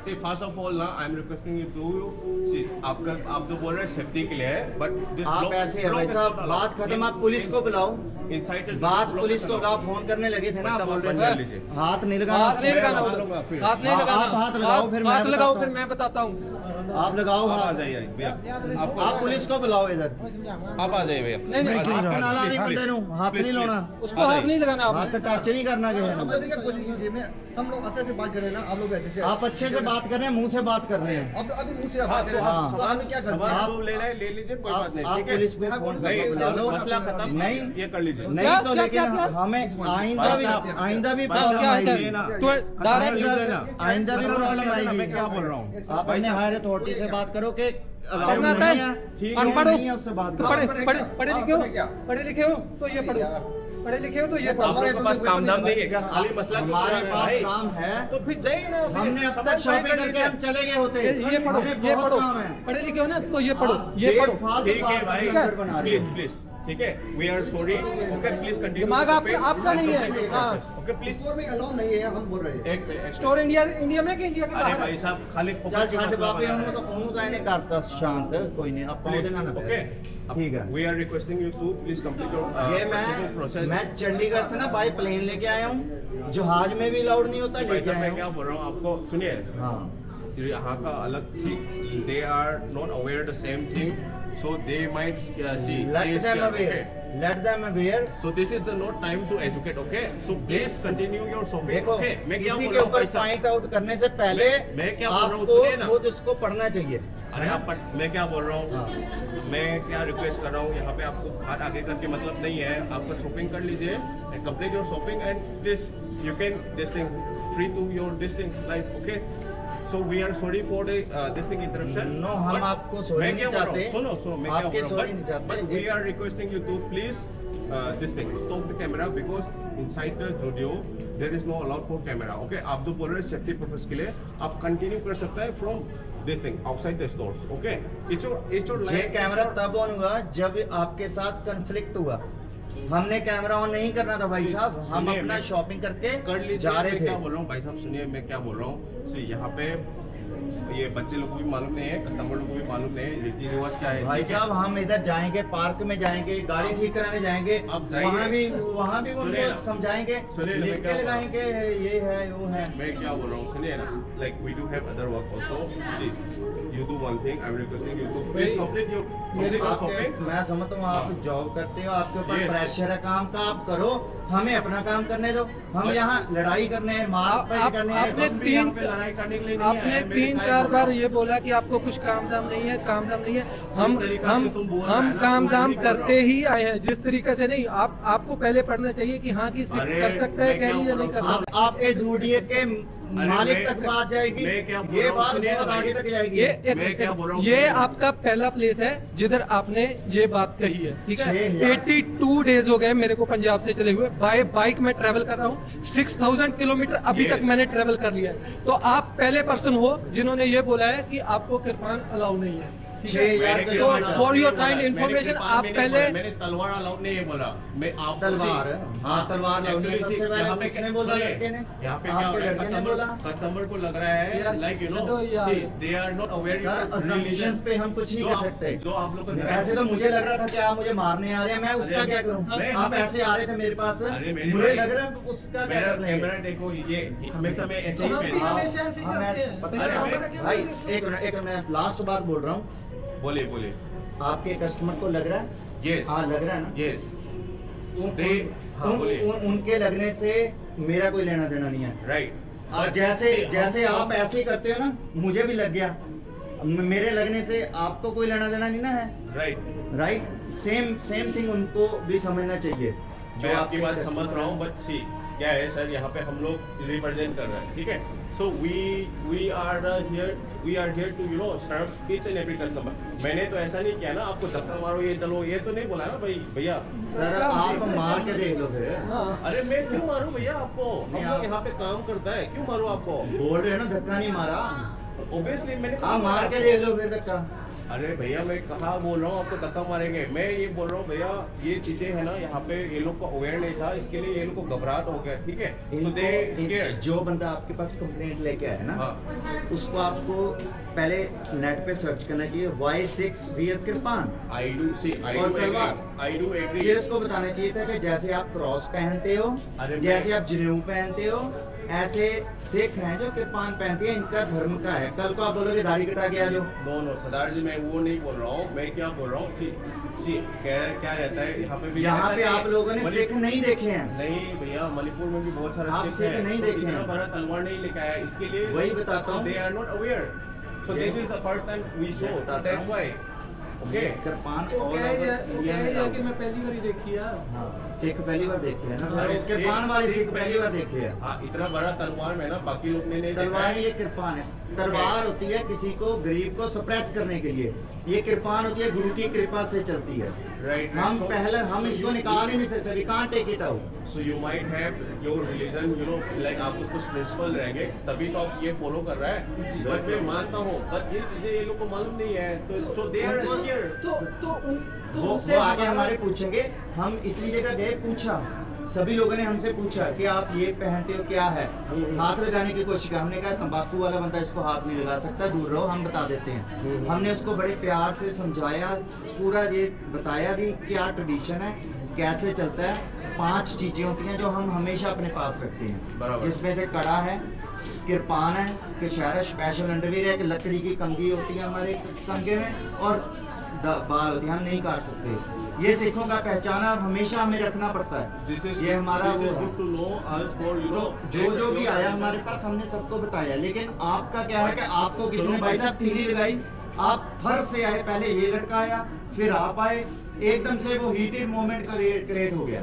C first of all ना I am requesting you to see आपका आप जो बोल रहे हैं सेफ्टी के लिए है बट आप ऐसे है भाई साहब, बात खत्म, आप पुलिस को बुलाओ। बात पुलिस को बुलाओ, फोन करने लगे थे ना आप बोल रहे थे। हाथ नहीं लगाना, हाथ नहीं लगाना, हाथ नहीं लगाना, आप हाथ लगाओ, फिर हाथ लगाओ, फिर मैं बताता हूँ। आप लगाओ, आ जाइए भैया, आप पुलिस को बुलाओ इधर। आप आ जाइए भैया। नहीं नहीं, हाथ नाला नहीं बंदे नु, हाथ नहीं लाना, उसको हाथ नहीं लगाना, हाथ से टच नहीं करना किसी ने। समझने की कोशिश कीजिए। मैं हम लोग ऐसे बात कर रहे हैं ना, आप लोग ऐसे से आप अच्छे से बात कर रहे हैं, मुंह से बात कर रहे हैं। अब अभी मुंह से बात कर रहे हैं, तो हमें क्या करना है? आप लेना है ले लीजिए, कोई बात नहीं, आप ठीक है। पुलिस को फोन नहीं, करके बुला लो। मसला खत्म, नहीं ये कर लीजिए। नहीं तो क्या- लेकिन क्या- हमें आइंदा भी क्या प्रॉब्लम है आएगी। सर? तो डायरेक्ट आइंदा भी प्रॉब्लम आएगी। मैं क्या बोल रहा हूँ, आप अपने हायर अथॉरिटी से बात करो कि अलाउड करना नहीं है, ठीक अनपढ़ हो, नहीं है, उससे बात तो करो। पढ़े लिखे हो, पढ़े लिखे हो तो ये पढ़ो, पढ़े लिखे हो तो ये आप पढ़ो। लोगों के पास काम धाम नहीं है क्या? खाली मसला क्यों हमारे कर रहे हैं पास भाई? काम है, तो फिर जाइए ना, हमने अब तक शॉपिंग करके हम चले गए होते। ये पढ़ो, हमें ये बहुत पढ़ो, काम है। पढ़े लिखे हो ना तो ये पढ़ो, ये पढ़ो। बेफालतू ठीक है भाई, बात बना रहे प्लीज हो। प्लीज, ठीक है, we are sorry, okay, please continue. दिमाग आपका नहीं है। हाँ। ओके प्लीज, स्टोर में अलाउ नहीं है, हम बोल रहे हैं। एक मिनट। स्टोर इंडिया में कि इंडिया के अरे बाहर? भाई साहब खाली चल छाट बापे हमको तो फोन का नहीं करता शांत, कोई नहीं, अब पहुंच देना ना। ओके ठीक है। We are requesting you to please complete ये मैं चंडीगढ़ से ना बाई प्लेन लेके आया हूँ, जहाज में भी अलाउड नहीं होता, लेके आया मैं हूँ। क्या बोल रहा हूँ आपको, सुनिए, हाँ, यहाँ का अलग सी, they are not aware the same thing, so they might see let them aware, let them aware। so this is the not time to educate, okay, so please continue your shopping, देखो, okay, मैं क्या किसी बोल के रहा हूँ ऊपर भाई साहब? पॉइंट आउट करने से पहले मैं क्या बोल रहा हूँ, आपको सुनिए ना। खुद उसको पढ़ना चाहिए। अरे आप मैं क्या बोल रहा हूँ, हाँ। मैं क्या रिक्वेस्ट कर रहा हूँ, यहाँ पे आपको हाथ आगे करके मतलब नहीं है, आपका शॉपिंग कर लीजिए and complete your shopping and please you can this thing free to your this thing life, okay, so we are sorry for this thing interruption. No, हम आपको sorry मैं नहीं क्या बोल रहा हूँ, चाहते। सुनो सुनो, मैं क्या आपके बोल sorry रहा नहीं हूँ, चाहते। But we are requesting you to please this thing, stop the camera because inside the studio there is no allowed for camera, okay, आप जो बोल रहे हैं सेफ्टी पर्पस के लिए आप कंटिन्यू कर सकते हैं from this thing outside the stores, okay, it's your ये कैमरा तब ऑन हुआ जब आपके साथ कंफ्लिक्ट हुआ। हमने कैमरा ऑन नहीं करना था भाई साहब, हम सुनिए, अपना मैं शॉपिंग करके कर लीजिए। जा रहे मैं थे। क्या बोल रहा हूँ भाई साहब, सुनिए मैं क्या बोल रहा हूँ, सी यहाँ पे ये बच्चे लोग को भी मालूम नहीं है, कस्टमर लोग को भी मालूम नहीं है रीति रिवाज क्या है, भाई ठीक है? साहब हम इधर जाएंगे, पार्क में जाएंगे, गाड़ी ठीक कराने जाएंगे, आप जाइए। वहाँ भी सुनिए उनको ना। समझाएंगे, सुनिए ना, मैं लिख क्या के बोल रहा लगाएंगे, ये है वो है। मैं क्या बोल रहा हूँ, सुनिए ना, like we do have other work also, see you do one thing, I am requesting you to please complete your shopping. मैं समझता हूँ आप जॉब करते हो, आपके ऊपर Yes. प्रेशर है काम का, आप करो, हमें अपना काम करने दो। हम But- यहाँ लड़ाई करने हैं, मारपीट करने हैं। आपने हम भी यहाँ पे लड़ाई करने के लिए नहीं आपने आए हैं, मेरे 3-4 टाइम बार बोला। ये बोला कि आपको कुछ काम धाम नहीं है, काम धाम नहीं है। हम जिस तरीके हम से तुम बोल रहे हम हैं ना, काम तुम धाम नहीं बोल रहे करते हो। ही आए हैं, जिस तरीके से नहीं। आपको पहले पढ़ना चाहिए कि हाँ कि अरे, कर सकता है मैं क्या क्या या बोल नहीं कर रहा हूँ, सकता। आपके जूडियो के मालिक मैं- तक बात जाएगी, मैं क्या बोल ये रहा हूँ, बात सुनिए ना बहुत आगे भाई। तक जाएगी। मैं क्या बोल रहा हूँ, ये सुनिए। आपका पहला प्लेस है जिधर आपने ये बात कही है, ठीक है। 6,000 82 डेज हो गए मेरे को पंजाब से चले हुए, बाय बाइक में ट्रेवल कर रहा हूँ, 6000 किलोमीटर अभी Yes. तक मैंने ट्रेवल कर लिया है। तो आप पहले पर्सन हो जिन्होंने ये बोला है कि आपको किरपान अलाउ नहीं है, ठीक है? 6,000 मैंने तो किलोमीटर। फॉर योर मैंने काइंड इन्फॉर्मेशन कृपाण आप में नहीं पहले बोला, मैंने तलवार अलाउड नहीं है बोला, मैं आपको तलवार है, हाँ तलवार है, Actually, सबसे पहले यहाँ पे किसने बोला, सुनिए, लड़के ने? यहाँ पे क्या आपके हो रहा है, लड़के ने बोला? कस्टमर को लग रहा है लाइक यू नो चलो यार। They are not aware sir assumptions पे हम कुछ नहीं कर सकते। जो आप लोग को ऐसे तो मुझे लग रहा था कि आप मुझे मारने आ रहे हैं, मैं उसका अरे, क्या करूं? मैं- आप ऐसे आ रहे थे मेरे पास, अरे मेरी मुझे भाई, लग रहा है उसका क्या मेरा करना है? कैमरा देखो, ये हमेशा मैं ऐसे ही हम भी पहनता हूँ। हमेशा ऐसे ही हाँ, मैं- चलते हैं। पता अरे, है मैं- भाई, एक मिनट लास्ट बात बोल रहा हूँ। बोलिए बोलिए, आपके कस्टमर को लग रहा है? यस हाँ लग रहा है ना? यस उन- बोलिए। उनके लगने से मेरा कोई लेना देना नहीं है। राइट और जैसे आप ऐसे ही करते हो ना, मुझे भी लग गया, मेरे लगने से आपको कोई लेना देना नहीं ना है, राइट राइट? सेम थिंग उनको भी समझना चाहिए। मैं आपकी बात समझ रहा हूँ, बट सी क्या है सर, यहाँ पे हम लोग रिप्रेजेंट कर रहे हैं, ठीक है। So we are here to you know serve each and every customer. मैंने तो ऐसा नहीं किया ना, आपको धक्का मारो ये चलो, ये तो नहीं बोला ना भाई भैया। सर आप मार के देख लो फिर। हाँ। अरे मैं क्यों मारूं भैया आपको, हम नहीं, लोग आप- यहाँ पे काम करता है, क्यों मारूं आपको? बोल रहे हो ना धक्का नहीं मारा, ऑब्वियसली मैंने आप मार के देख लो फिर धक्का। अरे भैया मैं कहाँ बोल रहा हूँ आपको धक्का मारेंगे, मैं ये बोल रहा हूँ भैया ये चीजें है ना यहाँ पे ये लोग को अवेयर नहीं था, इसके लिए ये लोग को घबराहट हो गया, ठीक है। So they scared. जो बंदा आपके पास कंप्लेंट लेके आया ना, हाँ। उसको आपको पहले नेट पे सर्च करना चाहिए Y6 Veer Kirpan, I do see, I और do तलवार। agree, I do agree. ये उसको बताना चाहिए था कि जैसे आप क्रॉस पहनते हो, अरे जैसे मैं- आप जनेऊ पहनते हो, ऐसे सिख हैं जो कृपान पहनते हैं, इनका धर्म का है। कल को आप बोलोगे दाढ़ी कटा के आ जाओ। नो सरदार जी मैं वो नहीं बोल रहा हूँ, मैं क्या बोल रहा हूँ सी क्या रहता है यहाँ पे भी, यहाँ पे ऐसा आप लोगों ने मणि- सिख नहीं देखे हैं। नहीं भैया मणिपुर में भी बहुत सारे आप सिख सिख हैं, नहीं तो देखे इतना हैं। बड़ा तलवार नहीं लेके आया, इसके लिए वही बताता हूँ। They are not aware, so ये- this is the first time we so, बताता दैट्स हूँ। Why okay. कृपान वो all कह over रहा वो India कह में रहा है कि होगा। मैं पहली बार ही देखी है। हाँ, सिख पहली बार देखे हैं ना, अरे कृपान वाले सिख पहली बार देखे हैं। हाँ इतना बड़ा तलवार में ना बाकी लोग ने नहीं देखा तलवार है। ये कृपान है। तलवार होती है किसी को गरीब को सप्रेस करने के लिए, ये कृपान होती है गुरु की कृपा से चलती है। Right, हम so- पहले हम इसको you- निकाल ही नहीं सकते, we can't take it out। So you might have your religion, you know, like आपको कुछ प्रिंसिपल रहेंगे, तभी तो आप ये फॉलो कर रहा है। बट मैं मानता हूँ, बट ये चीजें ये लोग को मालूम नहीं है, तो so they are scared. तो वो उनसे आगे हमारे पूछेंगे, हम इतनी जगह गए, पूछा, सभी लोगों ने हमसे पूछा कि आप ये पहनते हो क्या है, हाथ लगाने की कोशिश की। हमने कहा तंबाकू वाला बंदा इसको हाथ नहीं लगा सकता, दूर रहो, हम बता देते हैं। हमने उसको बड़े प्यार से समझाया, पूरा ये बताया भी क्या ट्रेडिशन है, कैसे चलता है। 5 चीजें होती हैं जो हम हमेशा अपने पास रखते हैं, बराबर। जिसमें से कड़ा है, कृपान है, कशहरा स्पेशल अंडरवियर है, कि लकड़ी की कंघी होती है हमारे कंघे में, और बाल होती है, हम नहीं काट सकते। ये सिखों का पहचान है, हमेशा हमें रखना पड़ता है। This is ये हमारा this वो is है। good to know us for you तो know. जो भी आया हमारे पास हमने सबको बताया, लेकिन आपका क्या है कि आपको किसी ने भाई साहब तीली लगाई, आप फर से आए, पहले ये लड़का आया, फिर आप आए, एकदम से वो हीटेड मोमेंट का क्रिएट हो गया,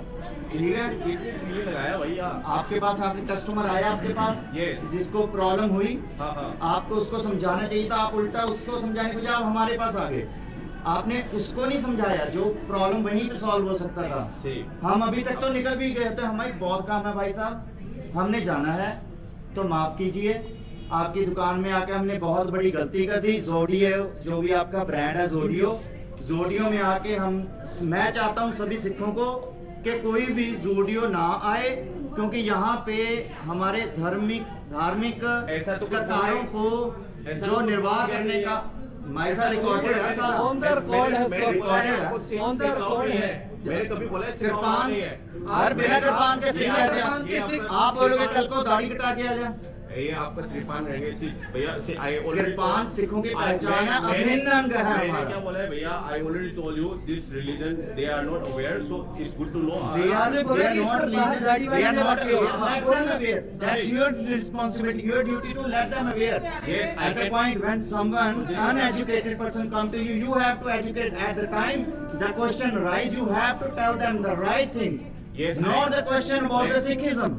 ठीक है। किसने तीली लगाया भैया? आपके पास आपने कस्टमर आया आपके पास, Yes. जिसको प्रॉब्लम हुई, हाँ हाँ। आपको उसको समझाना चाहिए था, आप उल्टा उसको समझाने के बजाय आप हमारे पास आ गए। आपने उसको नहीं समझाया जो प्रॉब्लम वहीं पे सॉल्व हो सकता था। सही। हम अभी तक तो निकल भी गए, तो हमारी बहुत काम है भाई साहब, हमने जाना है, तो माफ कीजिए। आपकी दुकान में आके हमने बहुत बड़ी गलती कर दी। जोडियो जो भी आपका ब्रांड है, जोडियो में आके मैं चाहता हूँ सभी सिखों को कि कोई भी जोडियो ना आए, क्योंकि यहाँ पे हमारे धार्मिक ऐसा तो कुछ कतारों नहीं। को ऐसा जो तो निर्वाह कुछ करने नहीं का है। माइसा रिकॉर्डेड है सारा। On the record है मैंने सब। recorded है। On the record है। मैंने कभी बोला है कृपान नहीं है। हर बिना कृपान के सिख ऐसे ये आप बोलोगे कल को दाढ़ी कटा के आ जा। ये आपका कृपान रहेंगे सी भैया सी आई ऑलरेडी कृपान सिखों की पहचान है, अभिन्न अंग है मैंने हमारा। क्या बोला है भैया, I already told you this religion they are not aware, so it's good to know. They are आपने बोला कि not इसको बाहर गाड़ी they are वाली not ने aware. रखा। Let them aware. That's your responsibility, your duty to let them aware. Yes, I At the can- point when someone uneducated person come to you, you have to educate. At the time the question rise, you have to tell them the right thing. Yes, Not I- the question about the Yes. Sikhism.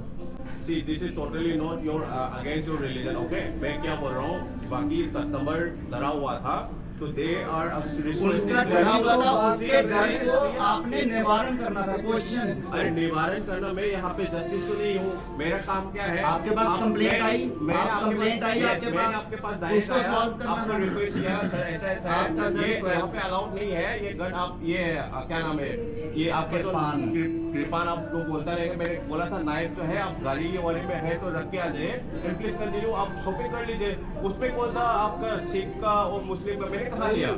See, this is totally not your against your religion, okay? मैं क्या बोल रहा हूँ, बाकी customer डरा हुआ था, तो दे आर उनका डरा हुआ था, उसके डर को आपने निवारण करना था। क्वेश्चन अरे निवारण करना, मैं यहाँ पे जस्टिस तो नहीं हूँ, मेरा काम क्या है? आपके पास कंप्लेंट आई, कंप्लेंट आई आपके पास, आपके पास दायर उसको कराया, सॉल्व करना आपको था। रिक्वेस्ट किया सर ऐसा ऐसा है, आपका सर ये request। यहाँ पे अलाउड नहीं है, ये गन आप ये क्या नाम है, ये आपका जो कृपान। कृपान आप लोग बोलता रहेगा। मैंने बोला था नाइफ जो है आप गाड़ी के वाले में है तो रख के आ जाए, प्लीज कंटिन्यू, आप शॉपिंग कर लीजिए। उसमें कौन सा आपका सिख का और मुस्लिम का मैंने कहा लिया?